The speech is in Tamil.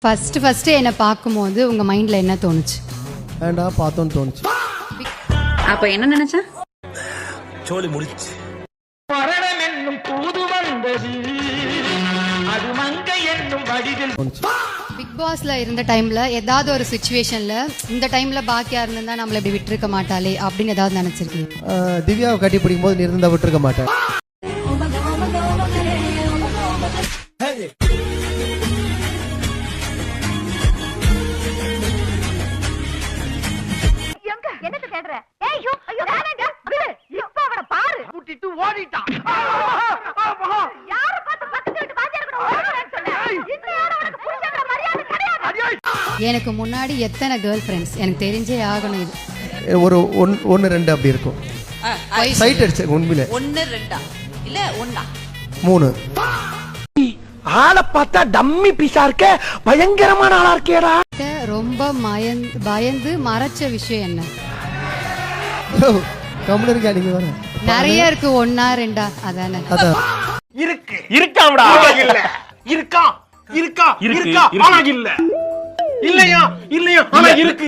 ஃபர்ஸ்ட் என்ன பார்க்கும்போது உங்க மைண்ட்ல என்ன தோணுச்சு? ஏண்டா பார்த்தோன்னு தோணுச்சு. அப்ப என்ன நினைச்சா? சோலி முடிச்சு. மரணம் என்னும் தூது வந்தது, அது மங்கை என்னும் வடிவில். பிக் பாஸ்ல இருந்த டைம்ல ஏதாவது ஒரு சிச்சுவேஷன்ல இந்த டைம்ல பாக்கியா இருந்தா நம்மள இப்படி விட்டுருக்க மாட்டாளே அப்படின்னு ஏதாவது நினைச்சிருக்கீங்க? திவ்யாவை கட்டி பிடிக்கும் போது நீ இருந்தா விட்டுருக்க மாட்டேன். என்னது கேக்குற? ஐயோ ஐயோ வேணாங்க விடு. இப்ப அவன பாரு. கூட்டிட்டு ஓடிட்டான். யார பார்த்து பக்கத்து வீட்டு வாத்தியார் கூட ஓடுறேன்னு சொன்னேன். இந்த யார உனக்கு புருஷங்கற மரியாதை கிடையாது. எனக்கு முன்னாடி எத்தனை கேர்ள் ஃப்ரெண்ட்ஸ் எனக்கு தெரிஞ்சே ஆகணும் இது. ஒரு 1 2 அப்படி இருக்கும். சைட் அடிச்சு உண்மையிலே 1 2 இல்ல 1 3. ஆளை பார்த்தா டம்மி பீஸா இருக்க, பயங்கரமான ஆளா இருக்கேடா. ரொம்ப பயந்து மறைச்ச விஷயம் என்ன? கம்முனு இருக்கா நீங்க வர? நிறைய இருக்கு. 1 2 அதானே? அதான் இருக்கு இருக்காம்டா. இல்ல இருக்கா இருக்கா இருக்கா ஆனா இல்ல இல்லையா இல்லையா ஆனா இருக்கு.